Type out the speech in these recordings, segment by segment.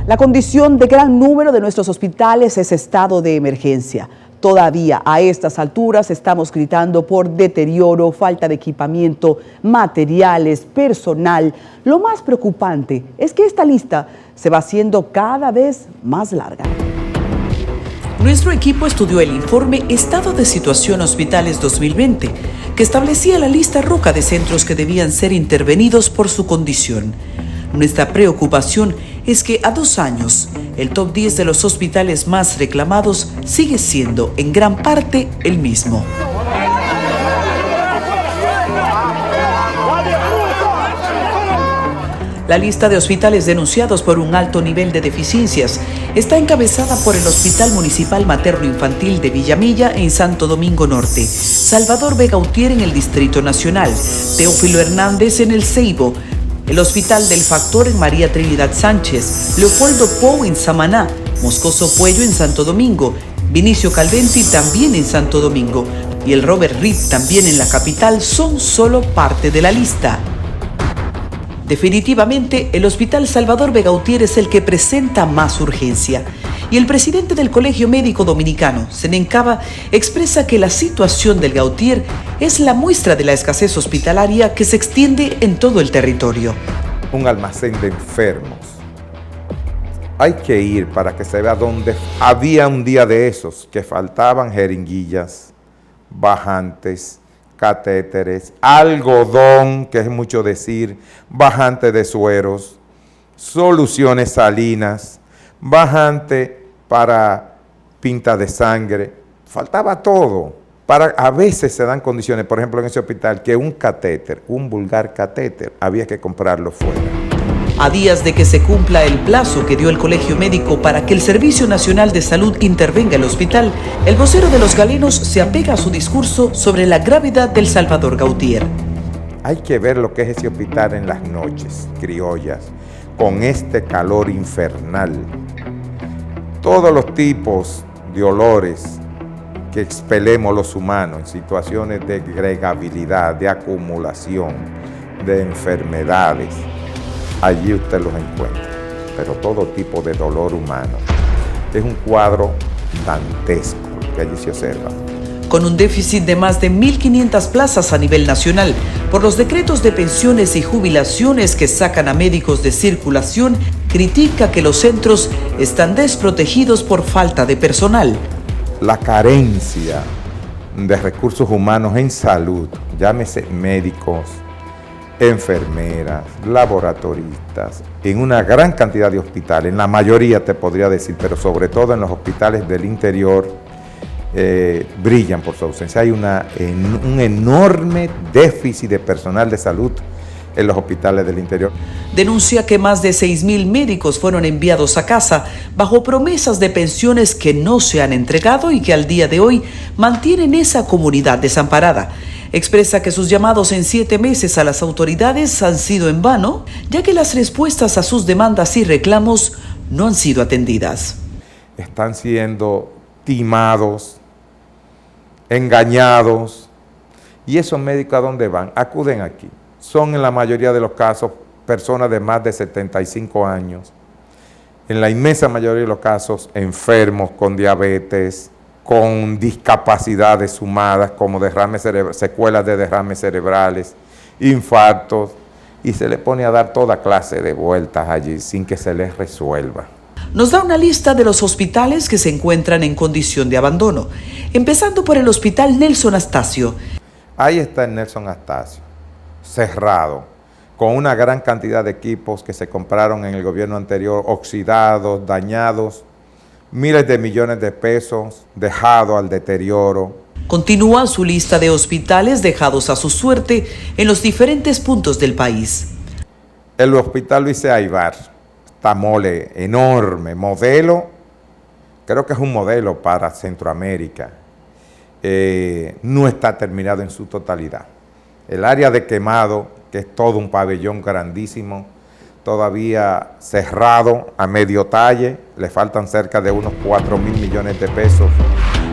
La condición de gran número de nuestros hospitales es estado de emergencia. Todavía a estas alturas estamos gritando por deterioro, falta de equipamiento, materiales, personal. Lo más preocupante es que esta lista se va haciendo cada vez más larga. Nuestro equipo estudió el informe Estado de Situación Hospitales 2020, que establecía la lista roja de centros que debían ser intervenidos por su condición. Nuestra preocupación es que a 2 años, el top 10 de los hospitales más reclamados sigue siendo en gran parte el mismo. La lista de hospitales denunciados por un alto nivel de deficiencias está encabezada por el Hospital Municipal Materno Infantil de Villamilla en Santo Domingo Norte, Salvador Vega Utier en el Distrito Nacional, Teófilo Hernández en el Ceibo, el Hospital del Factor en María Trinidad Sánchez, Leopoldo Pou en Samaná, Moscoso Puello en Santo Domingo, Vinicio Calventi también en Santo Domingo y el Robert Reed también en la capital son solo parte de la lista. Definitivamente, el Hospital Salvador Vega Utier es el que presenta más urgencia. Y el presidente del Colegio Médico Dominicano, Zenén Cava, expresa que la situación del Gautier es la muestra de la escasez hospitalaria que se extiende en todo el territorio. Un almacén de enfermos. Hay que ir para que se vea dónde había un día de esos que faltaban jeringuillas, bajantes, catéteres, algodón, que es mucho decir, bajante de sueros, soluciones salinas, bajante para pinta de sangre, faltaba todo. A veces se dan condiciones, por ejemplo en ese hospital, que un catéter, un vulgar catéter, había que comprarlo fuera. A días de que se cumpla el plazo que dio el Colegio Médico para que el Servicio Nacional de Salud intervenga en el hospital, el vocero de los galenos se apega a su discurso sobre la gravedad del Salvador Gautier. Hay que ver lo que es ese hospital en las noches criollas, con este calor infernal. Todos los tipos de olores que expelemos los humanos en situaciones de gregabilidad, de acumulación, de enfermedades, allí usted los encuentra, pero todo tipo de dolor humano. Es un cuadro dantesco que allí se observa. Con un déficit de más de 1.500 plazas a nivel nacional, por los decretos de pensiones y jubilaciones que sacan a médicos de circulación, critica que los centros están desprotegidos por falta de personal. La carencia de recursos humanos en salud, llámese médicos, enfermeras, laboratoristas, en una gran cantidad de hospitales, en la mayoría te podría decir, pero sobre todo en los hospitales del interior, brillan por su ausencia. Hay un enorme déficit de personal de salud en los hospitales del interior. Denuncia que más de 6.000 médicos fueron enviados a casa bajo promesas de pensiones que no se han entregado y que al día de hoy mantienen esa comunidad desamparada. Expresa que sus llamados en 7 meses a las autoridades han sido en vano, ya que las respuestas a sus demandas y reclamos no han sido atendidas. Están siendo timados, engañados, y esos médicos ¿a dónde van? Acuden aquí. Son en la mayoría de los casos personas de más de 75 años, en la inmensa mayoría de los casos enfermos con diabetes, con discapacidades sumadas como secuelas de derrames cerebrales, infartos, y se le pone a dar toda clase de vueltas allí sin que se les resuelva. Nos da una lista de los hospitales que se encuentran en condición de abandono, empezando por el Hospital Nelson Astacio. Ahí está el Nelson Astacio, cerrado, con una gran cantidad de equipos que se compraron en el gobierno anterior, oxidados, dañados, miles de millones de pesos dejados al deterioro. Continúa su lista de hospitales dejados a su suerte en los diferentes puntos del país. El Hospital Luis C. Aybar, Tamole, enorme, modelo, creo que es un modelo para Centroamérica. No está terminado en su totalidad. El área de Quemado, que es todo un pabellón grandísimo, todavía cerrado a medio talle, le faltan cerca de unos 4.000 millones de pesos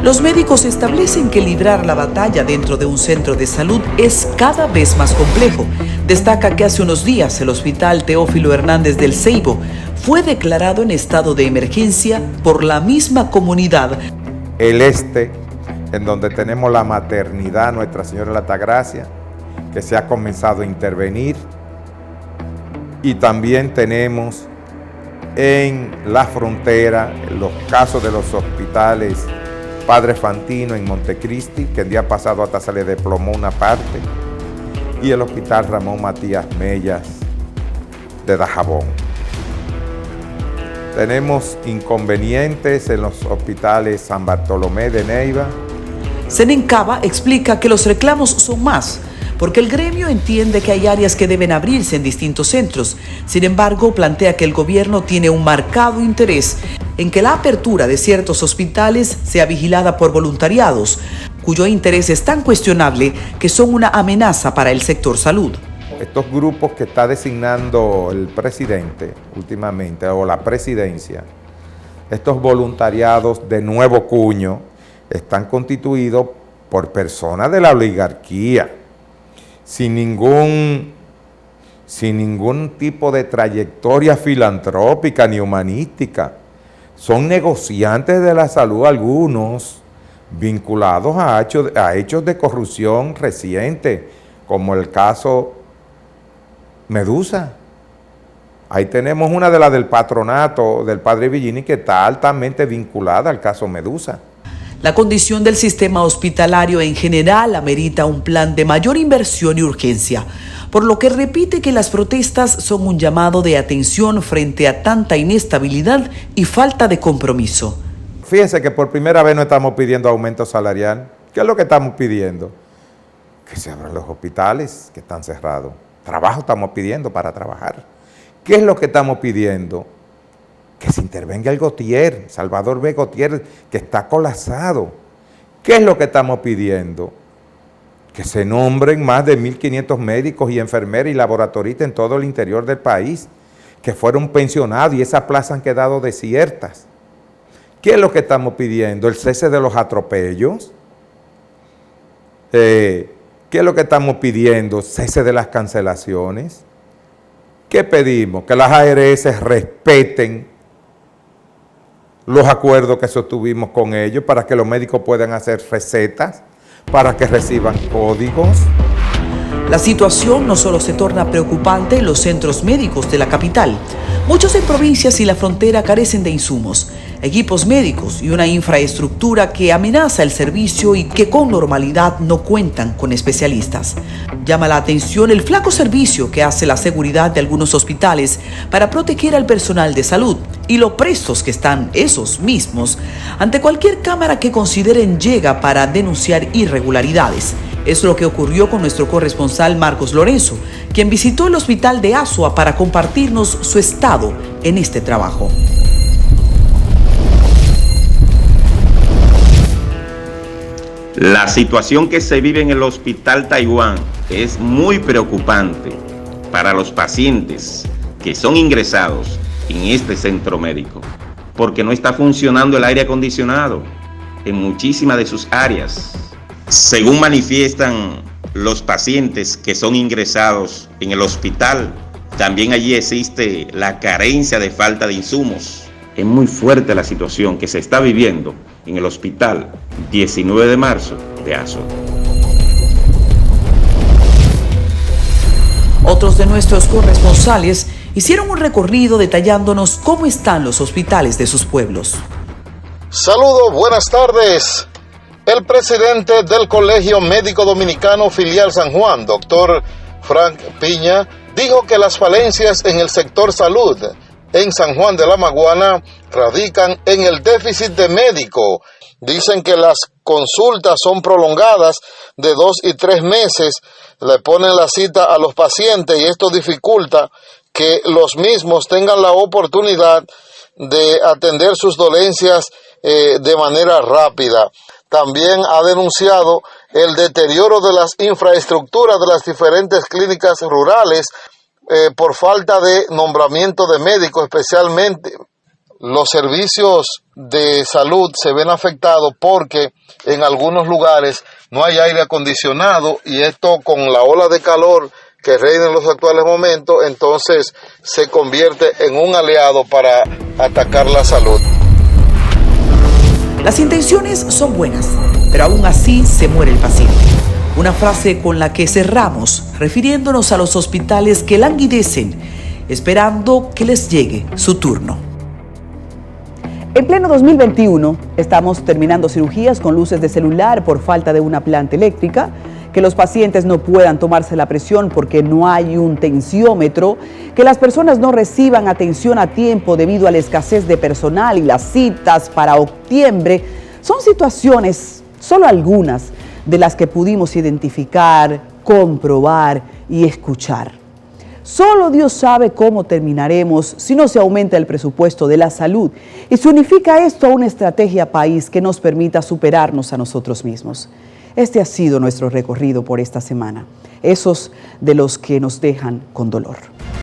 Los médicos establecen que librar la batalla dentro de un centro de salud es cada vez más complejo. Destaca que hace unos días el Hospital Teófilo Hernández del Ceibo fue declarado en estado de emergencia por la misma comunidad. El este, en donde tenemos la maternidad Nuestra Señora de la Altagracia, que se ha comenzado a intervenir, y también tenemos en la frontera los casos de los hospitales Padre Fantino en Montecristi, que el día pasado hasta se le desplomó una parte, y el Hospital Ramón Matías Mellas de Dajabón. Tenemos inconvenientes en los hospitales San Bartolomé de Neiva. Senencaba explica que los reclamos son más, porque el gremio entiende que hay áreas que deben abrirse en distintos centros. Sin embargo, plantea que el gobierno tiene un marcado interés en que la apertura de ciertos hospitales sea vigilada por voluntariados, cuyo interés es tan cuestionable que son una amenaza para el sector salud. Estos grupos que está designando el presidente últimamente, o la presidencia, estos voluntariados de nuevo cuño, están constituidos por personas de la oligarquía, sin ningún tipo de trayectoria filantrópica ni humanística. Son negociantes de la salud algunos, vinculados a hechos de corrupción reciente, como el caso Medusa. Ahí tenemos una de las del patronato del padre Villini que está altamente vinculada al caso Medusa. La condición del sistema hospitalario en general amerita un plan de mayor inversión y urgencia, por lo que repite que las protestas son un llamado de atención frente a tanta inestabilidad y falta de compromiso. Fíjense que por primera vez no estamos pidiendo aumento salarial. ¿Qué es lo que estamos pidiendo? Que se abran los hospitales que están cerrados. Trabajo estamos pidiendo para trabajar. ¿Qué es lo que estamos pidiendo? Que se intervenga el Gautier, Salvador B. Gautier, que está colapsado. ¿Qué es lo que estamos pidiendo? Que se nombren más de 1.500 médicos y enfermeras y laboratoristas en todo el interior del país, que fueron pensionados y esas plazas han quedado desiertas. ¿Qué es lo que estamos pidiendo? El cese de los atropellos. ¿Qué es lo que estamos pidiendo? Cese de las cancelaciones. ¿Qué pedimos? Que las ARS respeten los acuerdos que sostuvimos con ellos para que los médicos puedan hacer recetas, para que reciban códigos. La situación no solo se torna preocupante en los centros médicos de la capital. Muchos en provincias y la frontera carecen de insumos, equipos médicos y una infraestructura que amenaza el servicio y que con normalidad no cuentan con especialistas. Llama la atención el flaco servicio que hace la seguridad de algunos hospitales para proteger al personal de salud y lo prestos que están esos mismos ante cualquier cámara que consideren llega para denunciar irregularidades. Es lo que ocurrió con nuestro corresponsal Marcos Lorenzo, quien visitó el hospital de Azua para compartirnos su estado en este trabajo. La situación que se vive en el Hospital Taiwán es muy preocupante para los pacientes que son ingresados en este centro médico, porque no está funcionando el aire acondicionado en muchísimas de sus áreas. Según manifiestan los pacientes que son ingresados en el hospital, también allí existe la carencia de falta de insumos. Es muy fuerte la situación que se está viviendo en el hospital 19 de marzo de Azua. Otros de nuestros corresponsales hicieron un recorrido detallándonos cómo están los hospitales de sus pueblos. Saludos, buenas tardes. El presidente del Colegio Médico Dominicano Filial San Juan, doctor Frank Piña, dijo que las falencias en el sector salud en San Juan de la Maguana radican en el déficit de médicos. Dicen que las consultas son prolongadas de 2 y 3 meses, le ponen la cita a los pacientes y esto dificulta que los mismos tengan la oportunidad de atender sus dolencias de manera rápida. También ha denunciado el deterioro de las infraestructuras de las diferentes clínicas rurales por falta de nombramiento de médicos, especialmente los servicios de salud se ven afectados porque en algunos lugares no hay aire acondicionado y esto con la ola de calor que reina en los actuales momentos, entonces se convierte en un aliado para atacar la salud. Las intenciones son buenas, pero aún así se muere el paciente. Una frase con la que cerramos, refiriéndonos a los hospitales que languidecen, esperando que les llegue su turno. En pleno 2021, estamos terminando cirugías con luces de celular por falta de una planta eléctrica, que los pacientes no puedan tomarse la presión porque no hay un tensiómetro, que las personas no reciban atención a tiempo debido a la escasez de personal y las citas para octubre. Son situaciones, solo algunas, de las que pudimos identificar, comprobar y escuchar. Solo Dios sabe cómo terminaremos si no se aumenta el presupuesto de la salud y se unifica esto a una estrategia país que nos permita superarnos a nosotros mismos. Este ha sido nuestro recorrido por esta semana, esos de los que nos dejan con dolor.